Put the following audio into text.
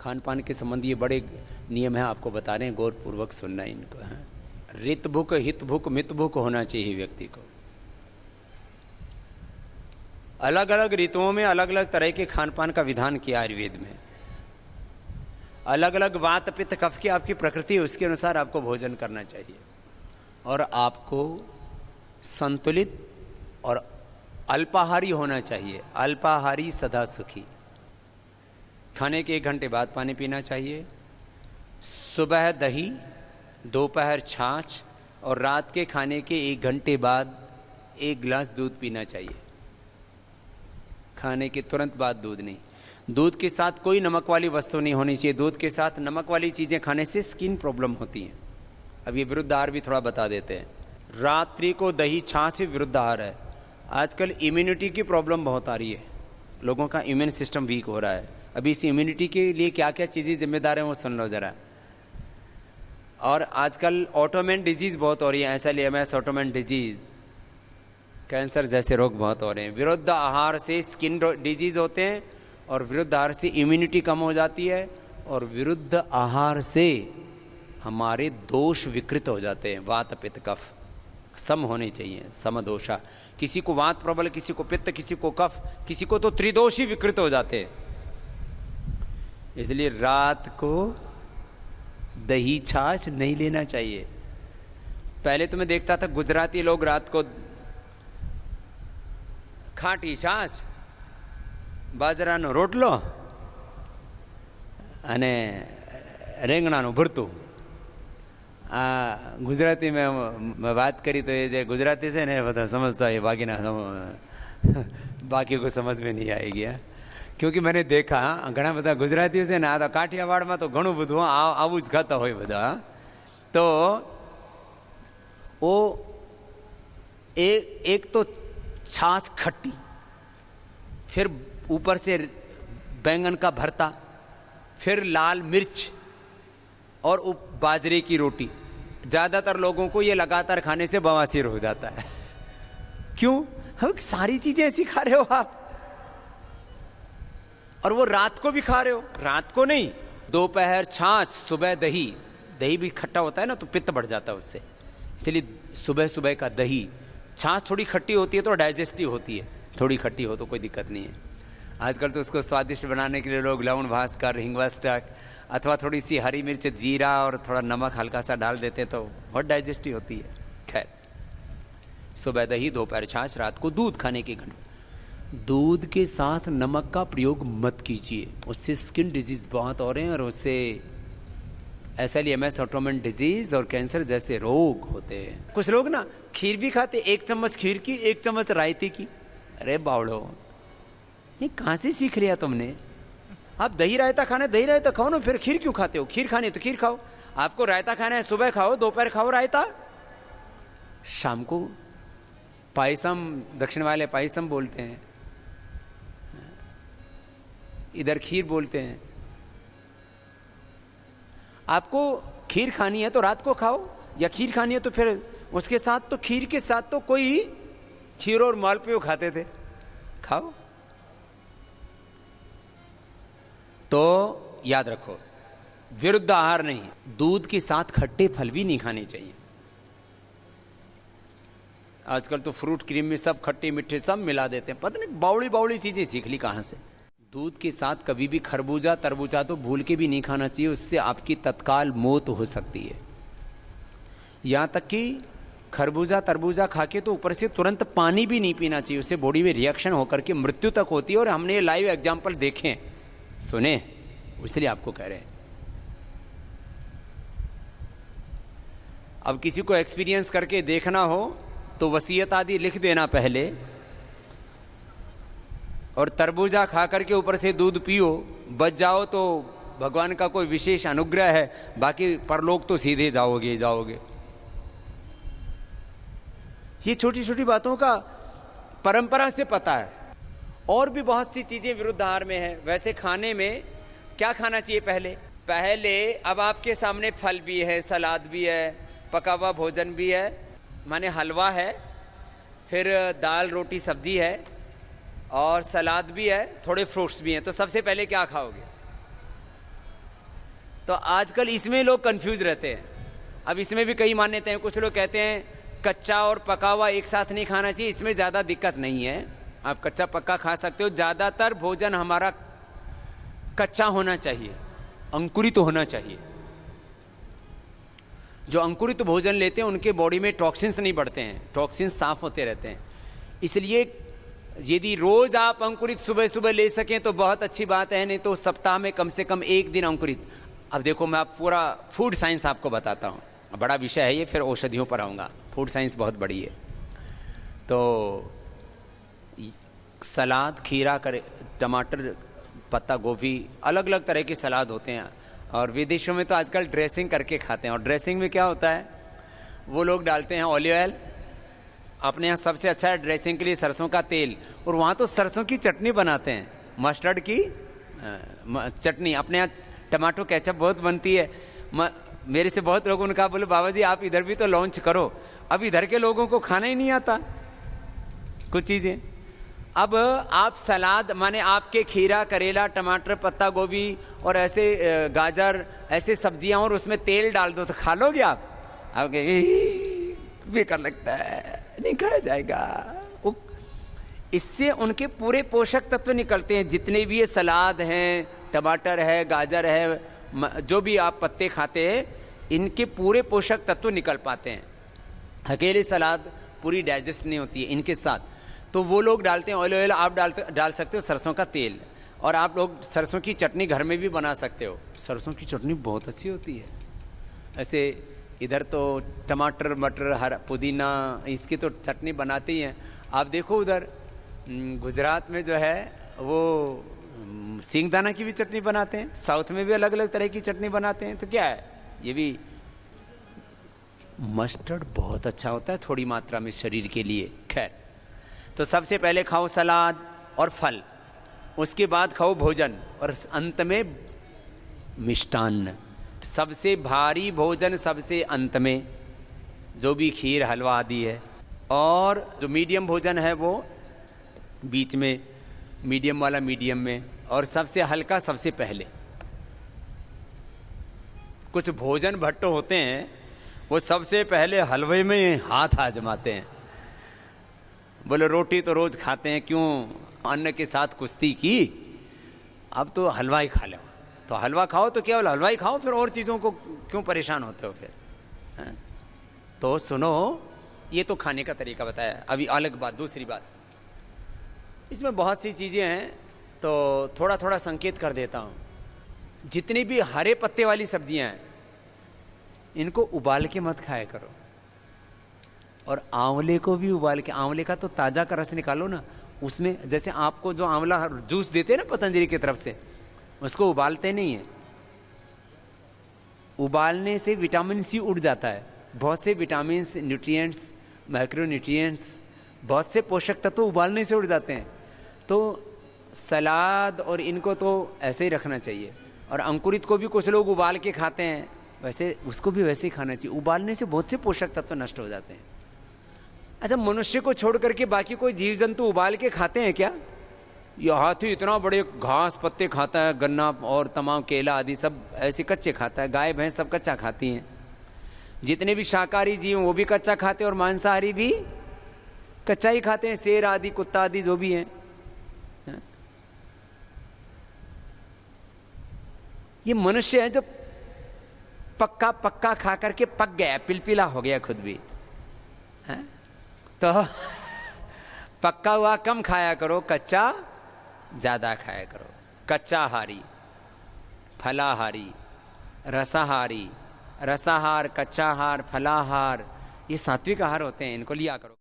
खान पान के संबंधी ये बड़े नियम हैं, आपको बता रहे हैं, गौर पूर्वक सुनना इनको है। रित भुक, हित भुक, मित भुक होना चाहिए व्यक्ति को। अलग अलग ऋतुओं में अलग अलग तरह के खान पान का विधान किया आयुर्वेद में। अलग अलग वात पित्त कफ की आपकी प्रकृति है, उसके अनुसार आपको भोजन करना चाहिए और आपको संतुलित और अल्पाहारी होना चाहिए। अल्पाहारी सदा सुखी। खाने के 1 घंटे बाद पानी पीना चाहिए। सुबह दही, दोपहर छाछ और रात के खाने के 1 घंटे बाद 1 गिलास दूध पीना चाहिए। खाने के तुरंत बाद दूध नहीं। दूध के साथ कोई नमक वाली वस्तु नहीं होनी चाहिए। दूध के साथ नमक वाली चीज़ें खाने से स्किन प्रॉब्लम होती हैं। अब ये विरुद्ध आहार भी थोड़ा बता देते हैं। रात्रि को दही छाछ विरुद्ध आहार है। आजकल इम्यूनिटी की प्रॉब्लम बहुत आ रही है, लोगों का इम्यून सिस्टम वीक हो रहा है। अभी इस इम्यूनिटी के लिए क्या क्या चीज़ें जिम्मेदार हैं वो सुन लो ज़रा। और आजकल ऑटोमेन डिजीज़ बहुत हो रही है, SLEMS ऑटोमेन डिजीज़, कैंसर जैसे रोग बहुत हो रहे हैं। विरुद्ध आहार से स्किन डिजीज़ होते हैं और विरुद्ध आहार से इम्यूनिटी कम हो जाती है और विरुद्ध आहार से हमारे दोष विकृत हो जाते हैं। वात पित्त कफ सम होने चाहिए, समदोषा। किसी को वात प्रबल, किसी को पित्त, किसी को कफ, किसी को तो त्रिदोषी विकृत हो जाते हैं। इसलिए रात को दही छाछ नहीं लेना चाहिए। पहले तो मैं देखता था गुजराती लोग रात को खाटी छाछ, बाજરાનો રોટલો અને રીંગણાનું ભરતું। આ ગુજરાતી में बात करी तो ये जो गुजराती से ने બધા समझता है, बाकी को समझ में नहीं आएगी। क्योंकि मैंने देखा घણા બધા ગુજરાતીઓ છે ને, આ તો કાઠિયાવાડમાં તો ઘણું બધું આવું જ ખાતા હોય બધા। તો वो एक तो छाछ खट्टी, फिर ऊपर से बैंगन का भरता, फिर लाल मिर्च और बाजरे की रोटी। ज़्यादातर लोगों को ये लगातार खाने से बवासीर हो जाता है। क्यों? हम सारी चीज़ें ऐसी खा रहे हो आप, और वो रात को भी खा रहे हो। रात को नहीं, दोपहर छाछ, सुबह दही। दही भी खट्टा होता है ना, तो पित्त बढ़ जाता है उससे। इसलिए सुबह सुबह का दही। छाछ थोड़ी खट्टी होती है तो डाइजेस्टिव होती है, थोड़ी खट्टी हो तो कोई दिक्कत नहीं है। आजकल तो उसको स्वादिष्ट बनाने के लिए लोग लवण भास्कर, हिंगवा स्टक अथवा थोड़ी सी हरी मिर्च, जीरा और थोड़ा नमक हल्का सा डाल देते हैं तो बहुत डाइजेस्टिव होती है। खैर, सुबह दही, दोपहर छाछ, रात को दूध खाने के घंटे। दूध के साथ नमक का प्रयोग मत कीजिए, उससे स्किन डिजीज बहुत हो रहे हैं और उससे SLEMS ऑटोमेन डिजीज और कैंसर जैसे रोग होते हैं। कुछ लोग ना खीर भी खाते, 1 चम्मच खीर की, 1 चम्मच रायते की। अरे बावड़ो, ये कहाँ से सीख लिया तुमने? आप दही रायता खाना, दही रायता खाओ ना, फिर खीर क्यों खाते हो? खीर खानी है तो खीर खाओ। आपको रायता खाना है, सुबह खाओ, दोपहर खाओ रायता, शाम को पायसम। दक्षिण वाले पायसम बोलते हैं, इधर खीर बोलते हैं। आपको खीर खानी है तो रात को खाओ, या खीर खानी है तो फिर उसके साथ, तो खीर के साथ तो कोई खीर और मालपुआ खाते थे, खाओ। तो याद रखो, विरुद्ध आहार नहीं। दूध के साथ खट्टे फल भी नहीं खाने चाहिए। आजकल तो फ्रूट क्रीम में सब खट्टे मीठे सब मिला देते हैं, पता नहीं बावड़ी बावड़ी चीजें सीख ली कहां से। दूध के साथ कभी भी खरबूजा तरबूजा तो भूल के भी नहीं खाना चाहिए, उससे आपकी तत्काल मौत हो सकती है। यहां तक कि खरबूजा तरबूजा खा के तो ऊपर से तुरंत पानी भी नहीं पीना चाहिए, उससे बॉडी में रिएक्शन होकर के मृत्यु तक होती है। और हमने ये लाइव एग्जाम्पल देखे हैं, सुने, इसलिए आपको कह रहे हैं। अब किसी को एक्सपीरियंस करके देखना हो तो वसीयत आदि लिख देना पहले, और तरबूजा खा करके ऊपर से दूध पियो, बच जाओ तो भगवान का कोई विशेष अनुग्रह है, बाकी परलोक तो सीधे जाओगे। ये छोटी छोटी बातों का परंपरा से पता है। और भी बहुत सी चीजें विरुद्ध आहार में है। वैसे खाने में क्या खाना चाहिए? पहले अब आपके सामने फल भी है, सलाद भी है, पका हुआ भोजन भी है, माने हलवा है, फिर दाल रोटी सब्जी है और सलाद भी है, थोड़े फ्रूट्स भी हैं। तो सबसे पहले क्या खाओगे? तो आजकल इसमें लोग कंफ्यूज रहते हैं। अब इसमें भी कई मान्यताएं हैं। कुछ लोग कहते हैं कच्चा और पका हुआ एक साथ नहीं खाना चाहिए, इसमें ज़्यादा दिक्कत नहीं है, आप कच्चा पक्का खा सकते हो। ज़्यादातर भोजन हमारा कच्चा होना चाहिए, अंकुरित होना चाहिए। जो अंकुरित भोजन लेते हैं उनके बॉडी में टॉक्सिन्स नहीं बढ़ते हैं, टॉक्सिन्स साफ होते रहते हैं। इसलिए यदि रोज आप अंकुरित सुबह सुबह ले सकें तो बहुत अच्छी बात है, नहीं तो सप्ताह में कम से कम एक दिन अंकुरित। अब देखो मैं आप पूरा फूड साइंस आपको बताता हूँ, बड़ा विषय है ये, फिर औषधियों पर आऊँगा। फूड साइंस बहुत बड़ी है। तो सलाद, खीरा, टमाटर, पत्ता गोभी, अलग अलग तरह के सलाद होते हैं। और विदेशों में तो आजकल ड्रेसिंग करके खाते हैं। और ड्रेसिंग में क्या होता है, वो लोग डालते हैं ऑलिव ऑयल, अपने यहाँ सबसे अच्छा है ड्रेसिंग के लिए सरसों का तेल, और वहाँ तो सरसों की चटनी बनाते हैं, मस्टर्ड की चटनी। अपने यहाँ टमाटो केचप बहुत बनती है। मेरे से बहुत लोगों ने कहा, बोले बाबा जी आप इधर भी तो लॉन्च करो। अब इधर के लोगों को खाना ही नहीं आता कुछ चीज़ें। अब आप सलाद माने आपके खीरा, करेला, टमाटर, पत्ता गोभी और ऐसे गाजर, ऐसे सब्जियां, और उसमें तेल डाल दो तो खा लोगे आप? बेकार लगता है, नहीं खाया जाएगा। इससे उनके पूरे पोषक तत्व निकलते हैं। जितने भी ये सलाद हैं, टमाटर है, गाजर है, जो भी आप पत्ते खाते हैं, इनके पूरे पोषक तत्व निकल पाते हैं। अकेले सलाद पूरी डाइजेस्ट नहीं होती है इनके साथ। तो वो लोग डालते हैं ऑलिव ऑयल, आप डाल सकते हो सरसों का तेल। और आप लोग सरसों की चटनी घर में भी बना सकते हो। सरसों की चटनी बहुत अच्छी होती है। ऐसे इधर तो टमाटर, मटर, हरा, पुदीना, इसकी तो चटनी बनाते ही हैं। आप देखो उधर गुजरात में जो है वो सिंगदाना की भी चटनी बनाते हैं। साउथ में भी अलग अलग तरह की चटनी बनाते हैं। तो क्या है, ये भी मस्टर्ड बहुत अच्छा होता है थोड़ी मात्रा में शरीर के लिए। खैर, तो सबसे पहले खाओ सलाद और फल, उसके बाद खाओ भोजन, और अंत में मिष्टान्न। सबसे भारी भोजन सबसे अंत में, जो भी खीर, हलवा आदि है। और जो मीडियम भोजन है वो बीच में, मीडियम वाला मीडियम में, और सबसे हल्का सबसे पहले। कुछ भोजन भट्टो होते हैं वो सबसे पहले हलवे में हाथ आजमाते हैं। बोले रोटी तो रोज खाते हैं, क्यों अन्न के साथ कुश्ती की, अब तो हलवा ही खा लो। तो हलवा खाओ तो केवल हलवा ही खाओ, फिर और चीज़ों को क्यों परेशान होते हो फिर, है? तो सुनो, ये तो खाने का तरीका बताया। अभी अलग बात, दूसरी बात, इसमें बहुत सी चीज़ें हैं तो थोड़ा थोड़ा संकेत कर देता हूँ। जितनी भी हरे पत्ते वाली सब्जियां हैं इनको उबाल के मत खाया करो। और आंवले को भी उबाल के, आंवले का तो ताज़ा का रस निकालो ना, उसमें जैसे आपको जो आंवला जूस देते हैं ना पतंजलि की तरफ से, उसको उबालते नहीं है। उबालने से विटामिन सी उड़ जाता है। बहुत से विटामिन, न्यूट्रिएंट्स, माइक्रोन्यूट्रिएंट्स, बहुत से पोषक तत्व उबालने से उड़ जाते हैं। तो सलाद और इनको तो ऐसे ही रखना चाहिए। और अंकुरित को भी कुछ लोग उबाल के खाते हैं, वैसे उसको भी वैसे ही खाना चाहिए। उबालने से बहुत से पोषक तत्व नष्ट हो जाते हैं। अच्छा, मनुष्य को छोड़ करके बाकी कोई जीव जंतु उबाल के खाते हैं क्या? ये हाथी इतना बड़े घास पत्ते खाता है, गन्ना और तमाम केला आदि सब ऐसे कच्चे खाता है। गाय भैंस सब कच्चा खाती हैं। जितने भी शाकाहारी जीव वो भी कच्चा खाते हैं, और मांसाहारी भी कच्चा ही खाते हैं। शेर आदि, कुत्ता आदि जो भी हैं। ये मनुष्य है जो पक्का पक्का खा करके पक गया, पिलपिला हो गया खुद भी, है? तो पक्का हुआ कम खाया करो, कच्चा ज्यादा खाया करो। कच्चाहारी, फलाहारी, रसाहारी, रसाहार, कच्चाहार, फलाहार, ये सात्विक आहार होते हैं, इनको लिया करो।